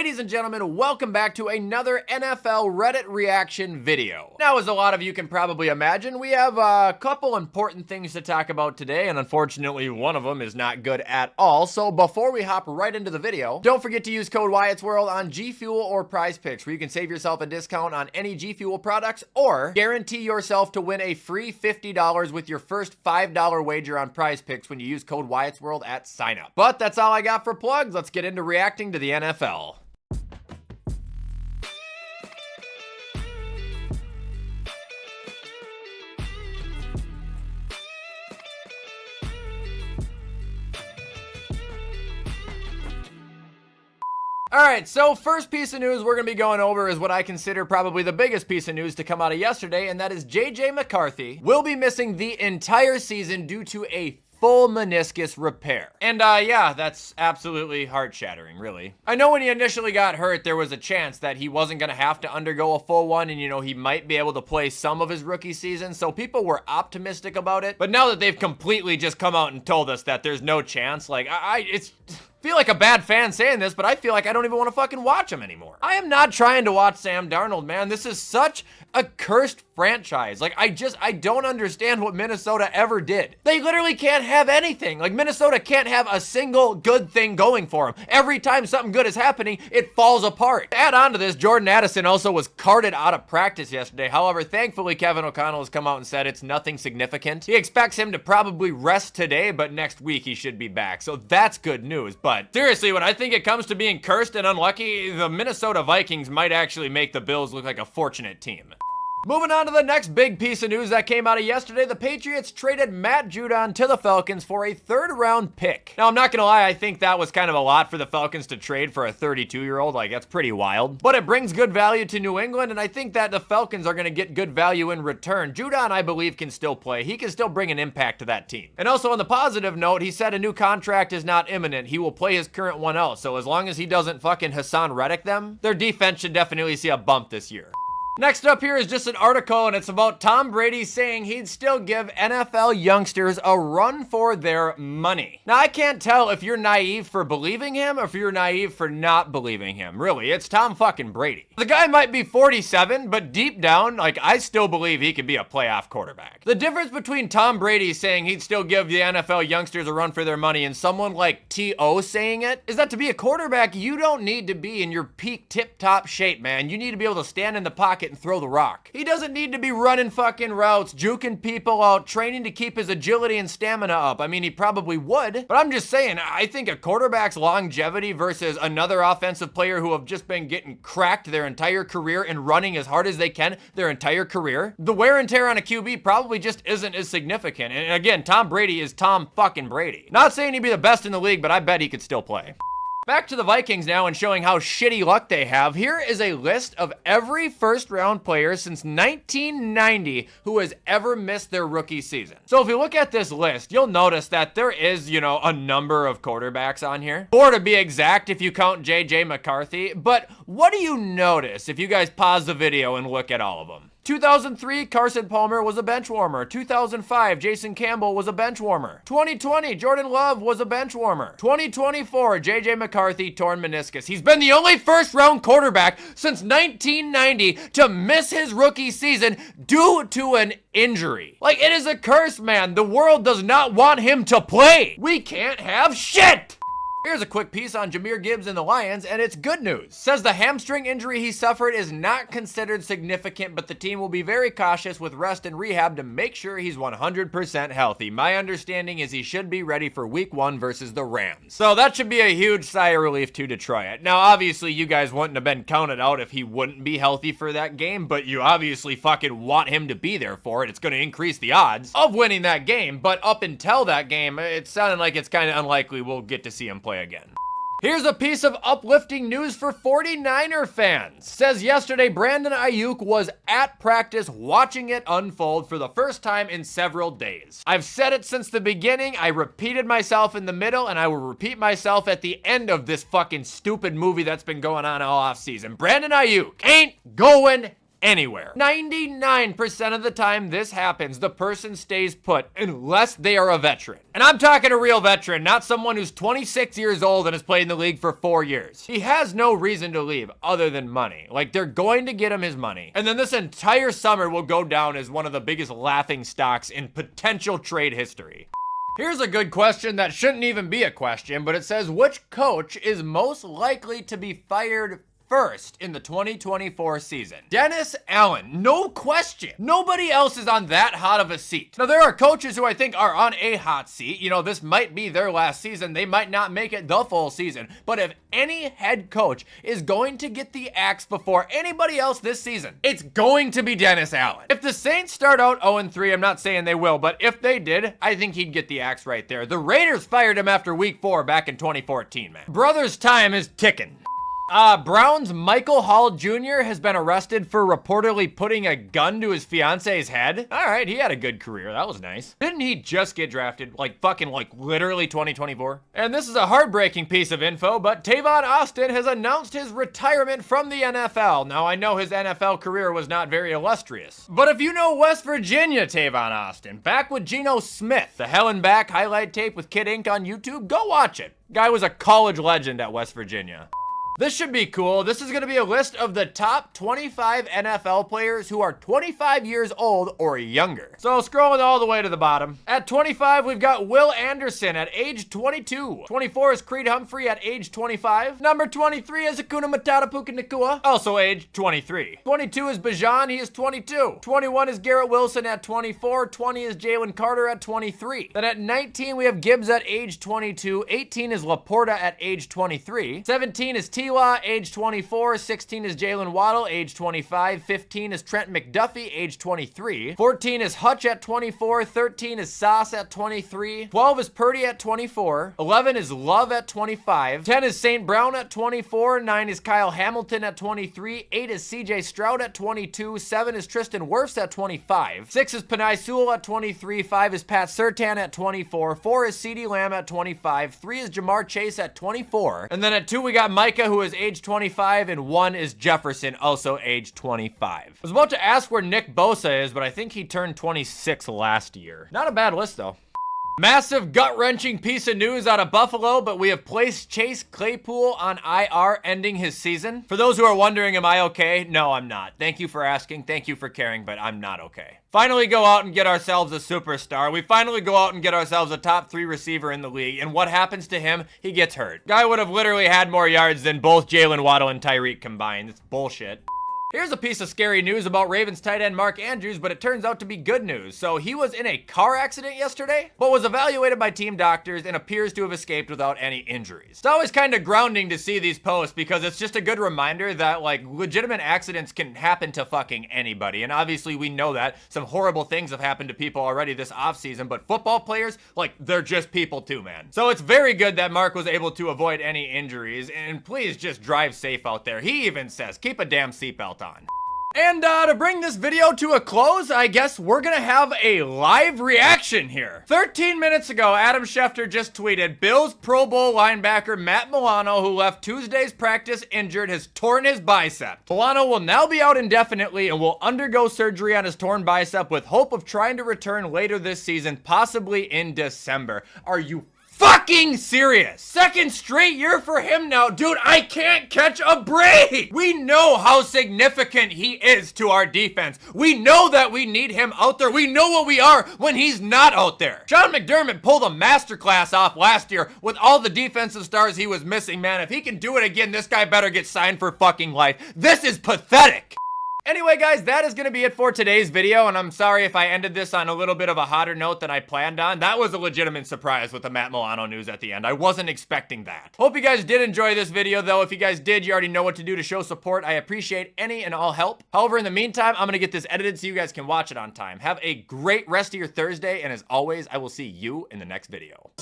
Ladies and gentlemen, welcome back to another NFL Reddit reaction video. Now, as a lot of you can probably imagine, we have a couple important things to talk about today, and unfortunately, one of them is not good at all. So before we hop right into the video, don't forget to use code WyattzWorld on G Fuel or Prize Picks, where you can save yourself a discount on any G Fuel products, or guarantee yourself to win a free $50 with your first $5 wager on Prize Picks when you use code WyattzWorld at sign up. But that's all I got for plugs. Let's get into reacting to the NFL. Alright, so first piece of news we're going to be going over is what I consider probably the biggest piece of news to come out of yesterday, and that is JJ McCarthy will be missing the entire season due to a full meniscus repair. And yeah, that's absolutely heart-shattering, really. I know when he initially got hurt, there was a chance that he wasn't going to have to undergo a full one, and he might be able to play some of his rookie season, so people were optimistic about it. But now that they've completely just come out and told us that there's no chance, like, it's feel like a bad fan saying this, but I feel like I don't even want to fucking watch him anymore. I am not trying to watch Sam Darnold, man. This is such a cursed franchise. Like, I don't understand what Minnesota ever did. They literally can't have anything. Like, Minnesota can't have a single good thing going for them. Every time something good is happening, it falls apart. Add on to this, Jordan Addison also was carted out of practice yesterday. However, thankfully, Kevin O'Connell has come out and said it's nothing significant. He expects him to probably rest today, but next week he should be back. So that's good news. But seriously, when I think it comes to being cursed and unlucky, the Minnesota Vikings might actually make the Bills look like a fortunate team. Moving on to the next big piece of news that came out of yesterday, the Patriots traded Matt Judon to the Falcons for a third-round pick. Now, I'm not gonna lie, I think that was kind of a lot for the Falcons to trade for a 32-year-old. Like, that's pretty wild. But it brings good value to New England, and I think that the Falcons are gonna get good value in return. Judon, I believe, can still play. He can still bring an impact to that team. And also, on the positive note, he said a new contract is not imminent. He will play his current one out, so as long as he doesn't fucking Hassan Reddick them, their defense should definitely see a bump this year. Next up here is just an article, and it's about Tom Brady saying he'd still give NFL youngsters a run for their money. Now, I can't tell if you're naive for believing him or if you're naive for not believing him. Really, it's Tom fucking Brady. The guy might be 47, but deep down, like, I still believe he could be a playoff quarterback. The difference between Tom Brady saying he'd still give the NFL youngsters a run for their money and someone like T.O. saying it is that to be a quarterback, you don't need to be in your peak tip-top shape, man. You need to be able to stand in the pocket and throw the rock. He doesn't need to be running fucking routes, juking people out, training to keep his agility and stamina up. I mean, he probably would, but I'm just saying, I think a quarterback's longevity versus another offensive player who have just been getting cracked their entire career and running as hard as they can their entire career, the wear and tear on a QB probably just isn't as significant. And again, Tom Brady is Tom fucking Brady. Not saying he'd be the best in the league, but I bet he could still play. Back to the Vikings now and showing how shitty luck they have. Here is a list of every first-round player since 1990 who has ever missed their rookie season. So if you look at this list, you'll notice that there is, a number of quarterbacks on here. 4 to be exact if you count JJ McCarthy. But what do you notice if you guys pause the video and look at all of them? 2003, Carson Palmer was a bench warmer. 2005, Jason Campbell was a bench warmer. 2020, Jordan Love was a bench warmer. 2024, JJ McCarthy, torn meniscus. He's been the only first-round quarterback since 1990 to miss his rookie season due to an injury. Like, it is a curse, man. The world does not want him to play. We can't have shit. Here's a quick piece on Jahmyr Gibbs and the Lions, and it's good news. Says the hamstring injury he suffered is not considered significant, but the team will be very cautious with rest and rehab to make sure he's 100% healthy. My understanding is he should be ready for week 1 versus the Rams. So that should be a huge sigh of relief to Detroit. Now, obviously, you guys wouldn't have been counted out if he wouldn't be healthy for that game, but you obviously fucking want him to be there for it. It's going to increase the odds of winning that game, but up until that game, it sounded like it's kind of unlikely we'll get to see him play again. Here's a piece of uplifting news for 49er fans. Says yesterday, Brandon Aiyuk was at practice watching it unfold for the first time in several days. I've said it since the beginning, I repeated myself in the middle, and I will repeat myself at the end of this fucking stupid movie that's been going on all offseason. Brandon Aiyuk ain't going anywhere. 99% of the time this happens, the person stays put unless they are a veteran. And I'm talking a real veteran, not someone who's 26 years old and has played in the league for 4 years. He has no reason to leave other than money. Like, they're going to get him his money. And then this entire summer will go down as one of the biggest laughing stocks in potential trade history. Here's a good question that shouldn't even be a question, but it says, which coach is most likely to be fired first in the 2024 season? Dennis Allen, no question. Nobody else is on that hot of a seat. Now, there are coaches who I think are on a hot seat. You know, this might be their last season. They might not make it the full season. But if any head coach is going to get the axe before anybody else this season, it's going to be Dennis Allen. If the Saints start out 0-3, I'm not saying they will, but if they did, I think he'd get the axe right there. The Raiders fired him after week 4 back in 2014, man. Brother's time is ticking. Browns' Michael Hall Jr. has been arrested for reportedly putting a gun to his fiance's head. All right, he had a good career. That was nice. Didn't he just get drafted? Like literally 2024? And this is a heartbreaking piece of info, but Tavon Austin has announced his retirement from the NFL. Now, I know his NFL career was not very illustrious, but if you know West Virginia Tavon Austin, back with Geno Smith, the Hell and Back highlight tape with Kid Ink on YouTube, go watch it. Guy was a college legend at West Virginia. This should be cool. This is going to be a list of the top 25 NFL players who are 25 years old or younger. So scrolling all the way to the bottom. At 25, we've got Will Anderson at age 22. 24 is Creed Humphrey at age 25. Number 23 is Hakuna Matata Puka Nakua, also age 23. 22 is Bijan, he is 22. 21 is Garrett Wilson at 24. 20 is Jalen Carter at 23. Then at 19, we have Gibbs at age 22. 18 is Laporta at age 23. 17 is T-Law, age 24. 16 is Jalen Waddle, age 25. 15 is Trent McDuffie, age 23. 14 is Hutch at 24. 13 is Sauce at 23. 12 is Purdy at 24. 11 is Love at 25. 10 is St. Brown at 24. 9 is Kyle Hamilton at 23. 8 is CJ Stroud at 22. 7 is Tristan Wirfs at 25. 6 is Penei Sewell at 23. 5 is Pat Surtain at 24. 4 is CeeDee Lamb at 25. 3 is Jamar Chase at 24. And then at 2, we got Micah, who is age 25, and 1 is Jefferson, also age 25. I was about to ask where Nick Bosa is, but I think he turned 26 last year. Not a bad list, though. Massive gut-wrenching piece of news out of Buffalo, but we have placed Chase Claypool on IR, ending his season. For those who are wondering, am I okay? No, I'm not. Thank you for asking. Thank you for caring, but I'm not okay. Finally go out and get ourselves a superstar. We finally go out and get ourselves a top 3 receiver in the league, and what happens to him? He gets hurt. Guy would have literally had more yards than both Jalen Waddle and Tyreek combined. It's bullshit. Here's a piece of scary news about Ravens tight end Mark Andrews, but it turns out to be good news. So he was in a car accident yesterday, but was evaluated by team doctors and appears to have escaped without any injuries. It's always kind of grounding to see these posts because it's just a good reminder that like legitimate accidents can happen to fucking anybody. And obviously we know that some horrible things have happened to people already this offseason, but football players, like they're just people too, man. So it's very good that Mark was able to avoid any injuries, and please just drive safe out there. He even says, keep a damn seatbelt on. And to bring this video to a close, I guess we're gonna have a live reaction here. 13 minutes ago, Adam Schefter just tweeted, Bills Pro Bowl linebacker Matt Milano, who left Tuesday's practice injured, has torn his bicep. Milano will now be out indefinitely and will undergo surgery on his torn bicep with hope of trying to return later this season, possibly in December. Are you fucking serious? Second straight year for him now. Dude, I can't catch a break. We know how significant he is to our defense. We know that we need him out there. We know what we are when he's not out there. Sean McDermott pulled a masterclass off last year with all the defensive stars he was missing, man. If he can do it again, this guy better get signed for fucking life. This is pathetic. Anyway, guys, that is going to be it for today's video, and I'm sorry if I ended this on a little bit of a hotter note than I planned on. That was a legitimate surprise with the Matt Milano news at the end. I wasn't expecting that. Hope you guys did enjoy this video, though. If you guys did, you already know what to do to show support. I appreciate any and all help. However, in the meantime, I'm going to get this edited so you guys can watch it on time. Have a great rest of your Thursday, and as always, I will see you in the next video.